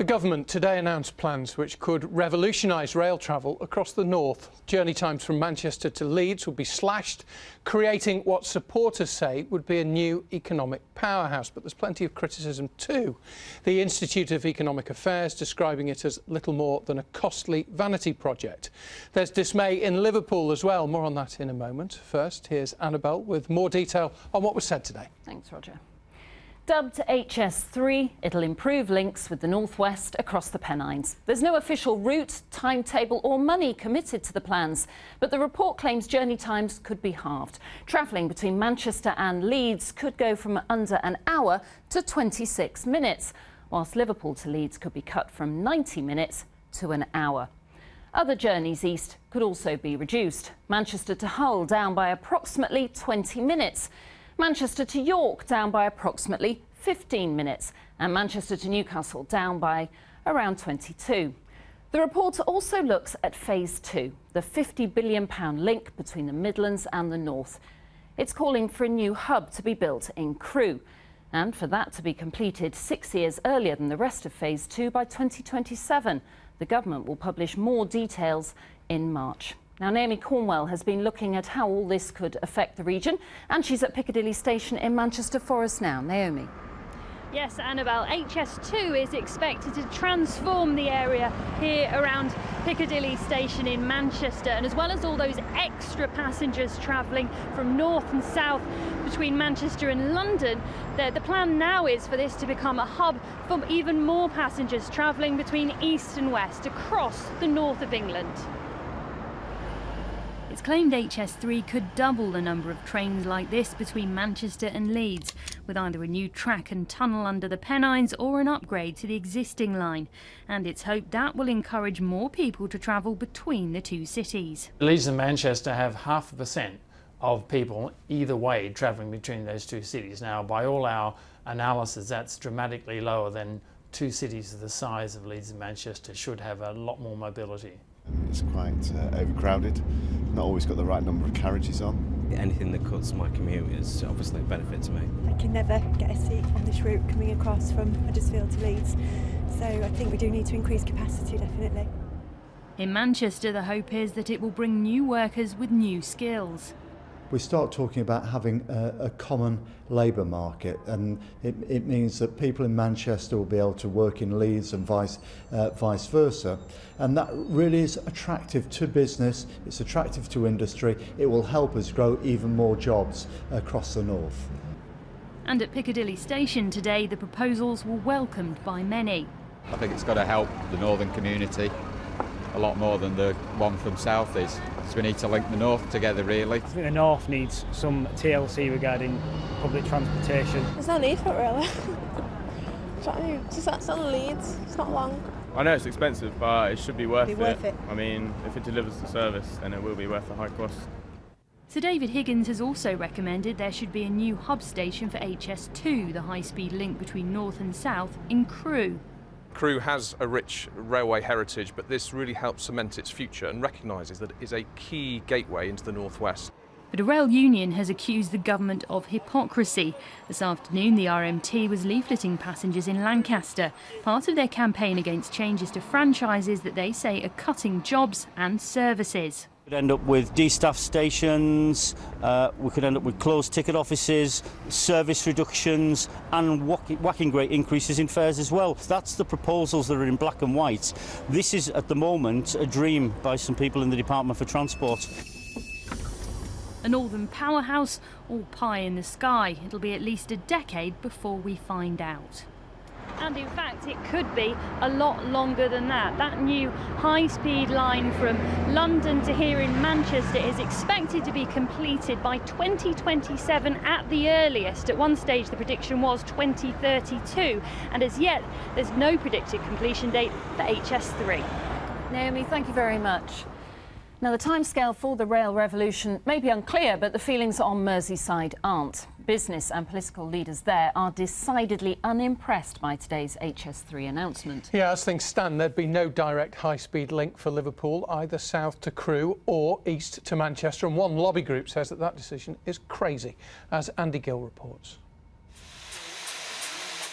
The government today announced plans which could revolutionise rail travel across the north. Journey times from Manchester to Leeds would be slashed, creating what supporters say would be a new economic powerhouse. But there's plenty of criticism too. The Institute of Economic Affairs describing it as little more than a costly vanity project. There's dismay in Liverpool as well. More on that in a moment. First, here's Annabelle with more detail on what was said today. Thanks, Roger. Dubbed HS3, it'll improve links with the northwest across the Pennines. There's no official route, timetable or money committed to the plans, but the report claims journey times could be halved. Travelling between Manchester and Leeds could go from under an hour to 26 minutes, whilst Liverpool to Leeds could be cut from 90 minutes to an hour. Other journeys east could also be reduced. Manchester to Hull down by approximately 20 minutes. Manchester to York down by approximately 15 minutes and Manchester to Newcastle down by around 22. The report also looks at Phase 2, the £50 billion link between the Midlands and the North. It's calling for a new hub to be built in Crewe and for that to be completed 6 years earlier than the rest of Phase 2 by 2027. The government will publish more details in March. Now, Naomi Cornwell has been looking at how all this could affect the region, and she's at Piccadilly Station in Manchester for us now. Naomi. Yes, Annabelle, HS2 is expected to transform the area here around Piccadilly Station in Manchester, and as well as all those extra passengers travelling from north and south between Manchester and London, the plan now is for this to become a hub for even more passengers travelling between east and west across the north of England. It's claimed HS3 could double the number of trains like this between Manchester and Leeds, with either a new track and tunnel under the Pennines or an upgrade to the existing line. And it's hoped that will encourage more people to travel between the two cities. Leeds and Manchester have 0.5% of people either way travelling between those two cities. Now, by all our analysis, that's dramatically lower than two cities of the size of Leeds and Manchester should have a lot more mobility. It's quite overcrowded, not always got the right number of carriages on. Anything that cuts my commute is obviously a benefit to me. I can never get a seat on this route coming across from Huddersfield to Leeds, so I think we do need to increase capacity, definitely. In Manchester, the hope is that it will bring new workers with new skills. We start talking about having a common labour market, and it means that people in Manchester will be able to work in Leeds and vice versa, and that really is attractive to business, it's attractive to industry, it will help us grow even more jobs across the north. And at Piccadilly Station today, the proposals were welcomed by many. I think it's got to help the northern community a lot more than the one from south is. So we need to link the north together, really. I think the north needs some TLC regarding public transportation. There's no need for it, really. It's on Leeds, it's not long. I know it's expensive, but it should be worth it. I mean, if it delivers the service, then it will be worth the high cost. Sir David Higgins has also recommended there should be a new hub station for HS2, the high-speed link between north and south, in Crewe. Crewe has a rich railway heritage, but this really helps cement its future and recognises that it is a key gateway into the northwest. But a rail union has accused the government of hypocrisy. This afternoon, the RMT was leafleting passengers in Lancaster, part of their campaign against changes to franchises that they say are cutting jobs and services. We could end up with de-staffed stations, we could end up with closed ticket offices, service reductions and whacking great increases in fares as well. That's the proposals that are in black and white. This is at the moment a dream by some people in the Department for Transport. A northern powerhouse, all pie in the sky. It'll be at least a decade before we find out. And in fact, it could be a lot longer than that. That new high-speed line from London to here in Manchester is expected to be completed by 2027 at the earliest. At one stage, the prediction was 2032. And as yet, there's no predicted completion date for HS3. Naomi, thank you very much. Now, the timescale for the rail revolution may be unclear, but the feelings on Merseyside aren't. Business and political leaders there are decidedly unimpressed by today's HS3 announcement. Yeah, as things stand, there'd be no direct high-speed link for Liverpool, either south to Crewe or east to Manchester, and one lobby group says that that decision is crazy, as Andy Gill reports.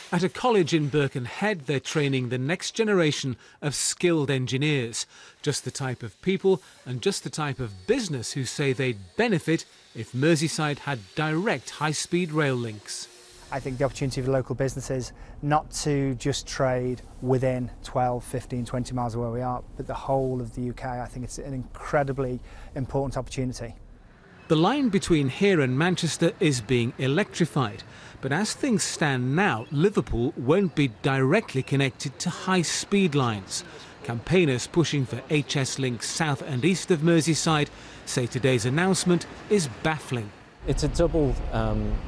At a college in Birkenhead, they're training the next generation of skilled engineers. Just the type of people and just the type of business who say they'd benefit if Merseyside had direct high-speed rail links. I think the opportunity for local businesses not to just trade within 12, 15, 20 miles of where we are, but the whole of the UK, I think it's an incredibly important opportunity. The line between here and Manchester is being electrified, but as things stand now, Liverpool won't be directly connected to high-speed lines. Campaigners pushing for HS links south and east of Merseyside say today's announcement is baffling. It's a double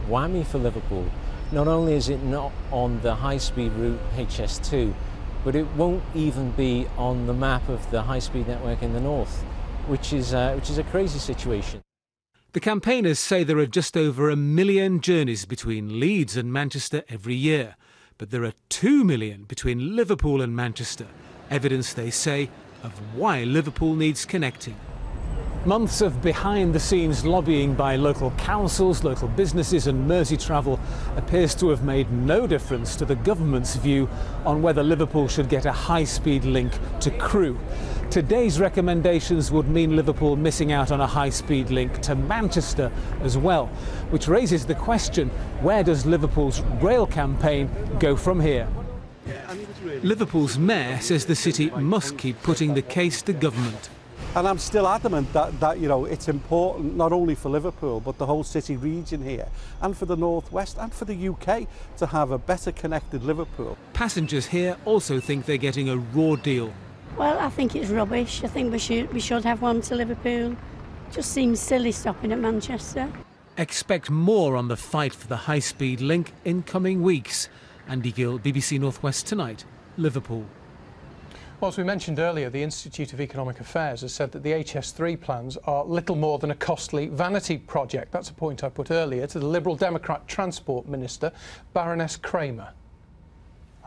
whammy for Liverpool. Not only is it not on the high-speed route HS2, but it won't even be on the map of the high-speed network in the north, which is a crazy situation. The campaigners say there are just over 1 million journeys between Leeds and Manchester every year, but there are 2 million between Liverpool and Manchester, evidence, they say, of why Liverpool needs connecting. Months of behind-the-scenes lobbying by local councils, local businesses and Merseytravel appears to have made no difference to the government's view on whether Liverpool should get a high-speed link to Crewe. Today's recommendations would mean Liverpool missing out on a high-speed link to Manchester as well, which raises the question, where does Liverpool's rail campaign go from here? Liverpool's mayor says the city must keep putting the case to government. And I'm still adamant that you know, it's important not only for Liverpool but the whole city region here and for the North West and for the UK to have a better connected Liverpool. Passengers here also think they're getting a raw deal. Well, I think it's rubbish. I think we should have one to Liverpool. Just seems silly stopping at Manchester. Expect more on the fight for the high-speed link in coming weeks. Andy Gill, BBC North West Tonight, Liverpool. Well, as we mentioned earlier, the Institute of Economic Affairs has said that the HS3 plans are little more than a costly vanity project. That's a point I put earlier to the Liberal Democrat Transport Minister, Baroness Kramer.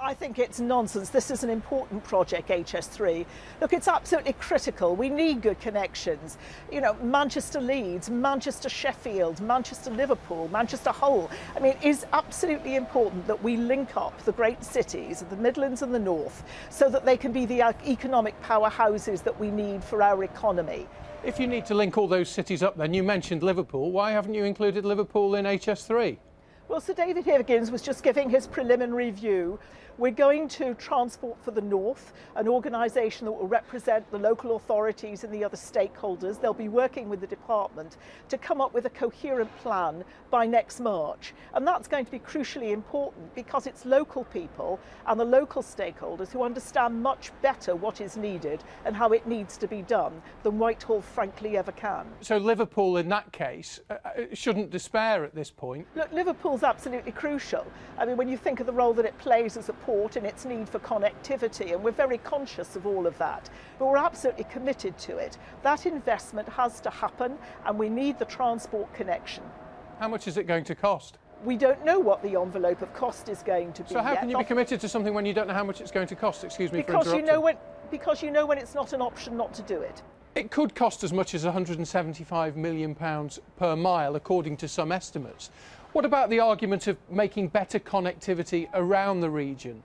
I think it's nonsense. This is an important project, HS3. Look, it's absolutely critical. We need good connections. You know, Manchester Leeds, Manchester Sheffield, Manchester Liverpool, Manchester Hull. I mean, it is absolutely important that we link up the great cities of the Midlands and the North so that they can be the economic powerhouses that we need for our economy. If you need to link all those cities up then, you mentioned Liverpool. Why haven't you included Liverpool in HS3? Well, Sir David Higgins was just giving his preliminary view. We're going to Transport for the North, an organisation that will represent the local authorities and the other stakeholders. They'll be working with the department to come up with a coherent plan by next March. And that's going to be crucially important because it's local people and the local stakeholders who understand much better what is needed and how it needs to be done than Whitehall frankly ever can. So Liverpool in that case shouldn't despair at this point? Look, Liverpool's absolutely crucial. I mean, when you think of the role that it plays as a port and its need for connectivity, and we're very conscious of all of that, but we're absolutely committed to it. That investment has to happen and we need the transport connection. How much is it going to cost? We don't know what the envelope of cost is going to be. So how can you be committed to something when you don't know how much it's going to cost? Excuse me for interrupting. Because you know when it's not an option not to do it. It could cost as much as £175 million per mile, according to some estimates. What about the argument of making better connectivity around the region?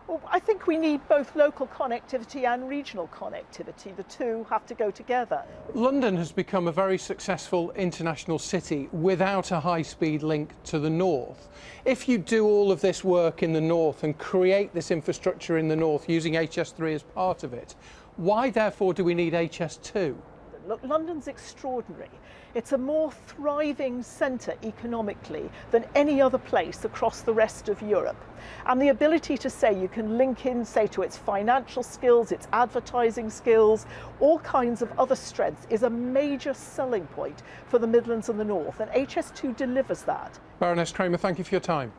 Well, I think we need both local connectivity and regional connectivity. The two have to go together. London has become a very successful international city without a high-speed link to the north. If you do all of this work in the north and create this infrastructure in the north using HS3 as part of it, why therefore do we need HS2? Look, London's extraordinary. It's a more thriving centre economically than any other place across the rest of Europe. And the ability to say you can link in, say, to its financial skills, its advertising skills, all kinds of other strengths is a major selling point for the Midlands and the North. And HS2 delivers that. Baroness Kramer, thank you for your time.